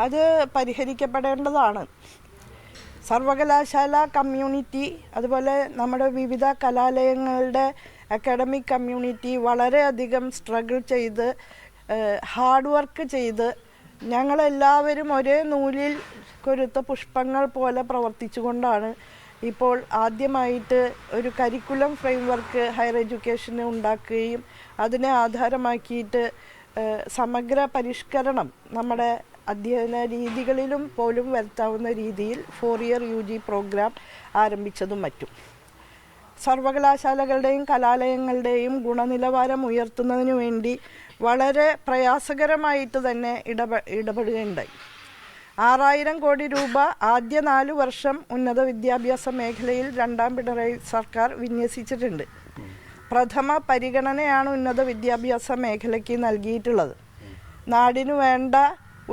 അത് പരിഹരിക്കപ്പെടേണ്ടതാണ്. സർവകലാശാല കമ്മ്യൂണിറ്റി, അതുപോലെ നമ്മുടെ വിവിധ കലാലയങ്ങളുടെ അക്കാഡമിക് കമ്മ്യൂണിറ്റി വളരെയധികം സ്ട്രഗിൾ ചെയ്ത് ഹാർഡ് വർക്ക് ചെയ്ത് ഞങ്ങളെല്ലാവരും ഒരേ നൂലിൽ കൊരുത്ത പുഷ്പങ്ങൾ പോലെ പ്രവർത്തിച്ചുകൊണ്ടാണ് ഇപ്പോൾ ആദ്യമായിട്ട് ഒരു കരിക്കുലം ഫ്രെയിംവർക്ക് ഹയർ എഡ്യൂക്കേഷന് ഉണ്ടാക്കുകയും അതിനെ ആധാരമാക്കിയിട്ട് സമഗ്ര പരിഷ്കരണം നമ്മുടെ അധ്യയന രീതികളിലും പോലും വരുത്താവുന്ന രീതിയിൽ 4 ഇയർ UG പ്രോഗ്രാം ആരംഭിച്ചതും മറ്റും. സർവകലാശാലകളുടെയും കലാലയങ്ങളുടെയും ഗുണനിലവാരം ഉയർത്തുന്നതിനു വേണ്ടി വളരെ പ്രയാസകരമായിട്ട് തന്നെ ഇടപെടുകയുണ്ടായി. 6000 കോടി രൂപ ആദ്യ 4 വർഷം ഉന്നത വിദ്യാഭ്യാസ മേഖലയിൽ രണ്ടാം പിണറായി സർക്കാർ വിന്യസിച്ചിട്ടുണ്ട്. പ്രഥമ പരിഗണനയാണ് ഉന്നത വിദ്യാഭ്യാസ മേഖലയ്ക്ക് നൽകിയിട്ടുള്ളത്. നാടിനു വേണ്ട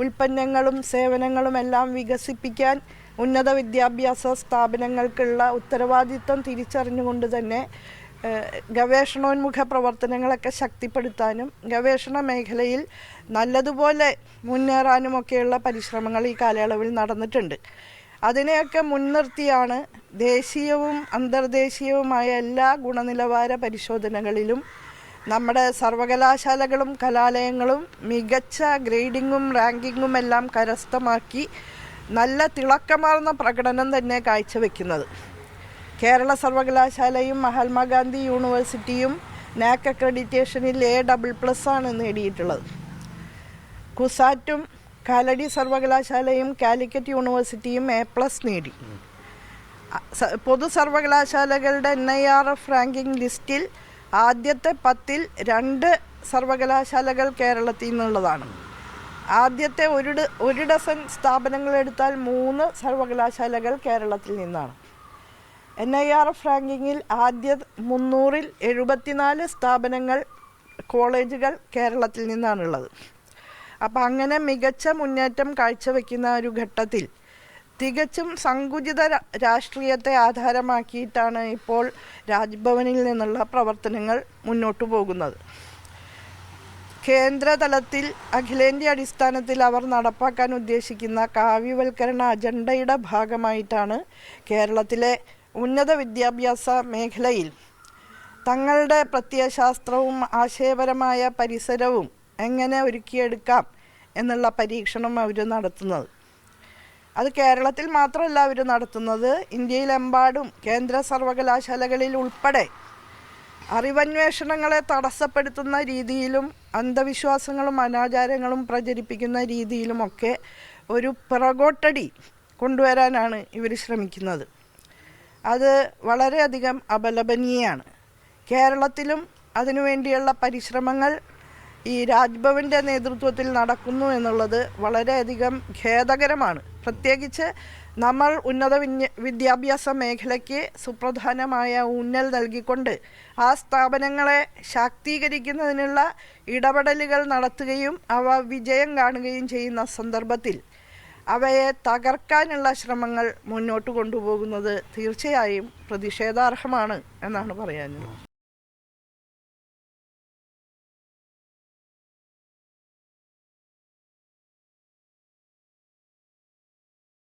ഉൽപ്പന്നങ്ങളും സേവനങ്ങളും എല്ലാം വികസിപ്പിക്കാൻ ഉന്നത വിദ്യാഭ്യാസ സ്ഥാപനങ്ങൾക്കുള്ള ഉത്തരവാദിത്വം തിരിച്ചറിഞ്ഞുകൊണ്ട് തന്നെ ഗവേഷണോന്മുഖ പ്രവർത്തനങ്ങളൊക്കെ ശക്തിപ്പെടുത്താനും ഗവേഷണ മേഖലയിൽ നല്ലതുപോലെ മുന്നേറാനുമൊക്കെയുള്ള പരിശ്രമങ്ങൾ ഈ കാലയളവിൽ നടന്നിട്ടുണ്ട്. അതിനെയൊക്കെ മുൻനിർത്തിയാണ് ദേശീയവും അന്തർദേശീയവുമായ എല്ലാ ഗുണനിലവാര പരിശോധനകളിലും നമ്മുടെ സർവകലാശാലകളും കലാലയങ്ങളും മികച്ച ഗ്രേഡിങ്ങും റാങ്കിങ്ങും എല്ലാം കരസ്ഥമാക്കി നല്ല തിളക്കമാർന്ന പ്രകടനം തന്നെ കാഴ്ചവെക്കുന്നത്. കേരള സർവകലാശാലയും മഹാത്മാഗാന്ധി യൂണിവേഴ്സിറ്റിയും NAAC അക്രഡിറ്റേഷനിൽ A++ ആണ് നേടിയിട്ടുള്ളത്. കുസാറ്റും കാലടി സർവകലാശാലയും കാലിക്കറ്റ് യൂണിവേഴ്സിറ്റിയും A+ നേടി. പൊതു സർവകലാശാലകളുടെ NIRF റാങ്കിംഗ് ലിസ്റ്റിൽ ആദ്യത്തെ 10-ൽ 2 സർവകലാശാലകൾ കേരളത്തിൽ നിന്നുള്ളതാണ്. ആദ്യത്തെ 1 ഡസൻ സ്ഥാപനങ്ങളെടുത്താൽ 3 സർവകലാശാലകൾ കേരളത്തിൽ നിന്നാണ്. NIRF റാങ്കിങ്ങിൽ ആദ്യ 300-ൽ 74 സ്ഥാപനങ്ങൾ കോളേജുകൾ കേരളത്തിൽ നിന്നാണുള്ളത്. അപ്പം അങ്ങനെ മികച്ച മുന്നേറ്റം കാഴ്ചവെക്കുന്ന ഒരു ഘട്ടത്തിൽ തികച്ചും സങ്കുചിത രാഷ്ട്രീയത്തെ ആധാരമാക്കിയിട്ടാണ് ഇപ്പോൾ രാജ്ഭവനിൽ നിന്നുള്ള പ്രവർത്തനങ്ങൾ മുന്നോട്ടു പോകുന്നത്. കേന്ദ്രതലത്തിൽ അഖിലേന്ത്യാ അടിസ്ഥാനത്തിൽ അവർ നടപ്പാക്കാൻ ഉദ്ദേശിക്കുന്ന കാവ്യവൽക്കരണ അജണ്ടയുടെ ഭാഗമായിട്ടാണ് കേരളത്തിലെ ഉന്നത വിദ്യാഭ്യാസ മേഖലയിൽ തങ്ങളുടെ പ്രത്യയശാസ്ത്രവും ആശയപരമായ പരിസരവും എങ്ങനെ ഒരുക്കിയെടുക്കാം എന്നുള്ള പരീക്ഷണം അവർ നടത്തുന്നത്. അത് കേരളത്തിൽ മാത്രമല്ല അവർ നടത്തുന്നത്, ഇന്ത്യയിലെമ്പാടും കേന്ദ്ര സർവകലാശാലകളിൽ ഉൾപ്പെടെ അറിവന്വേഷണങ്ങളെ തടസ്സപ്പെടുത്തുന്ന രീതിയിലും അന്ധവിശ്വാസങ്ങളും അനാചാരങ്ങളും പ്രചരിപ്പിക്കുന്ന രീതിയിലുമൊക്കെ ഒരു പിറകോട്ടടി കൊണ്ടുവരാനാണ് ഇവർ ശ്രമിക്കുന്നത്. അത് വളരെയധികം അപലപനീയമാണ്. കേരളത്തിലും അതിനുവേണ്ടിയുള്ള പരിശ്രമങ്ങൾ ഈ രാജ്ഭവൻ്റെ നേതൃത്വത്തിൽ നടക്കുന്നു എന്നുള്ളത് വളരെയധികം ഖേദകരമാണ്. പ്രത്യേകിച്ച് നമ്മൾ ഉന്നത വിദ്യാഭ്യാസ മേഖലയ്ക്ക് സുപ്രധാനമായ ഊന്നൽ നൽകിക്കൊണ്ട് ആ സ്ഥാപനങ്ങളെ ശാക്തീകരിക്കുന്നതിനുള്ള ഇടപെടലുകൾ നടത്തുകയും അവ വിജയം കാണുകയും ചെയ്യുന്ന സന്ദർഭത്തിൽ അവയെ തകർക്കാനുള്ള ശ്രമങ്ങൾ മുന്നോട്ട് കൊണ്ടുപോകുന്നത് തീർച്ചയായും പ്രതിഷേധാർഹമാണ് എന്നാണ് പറയാനുള്ളത്.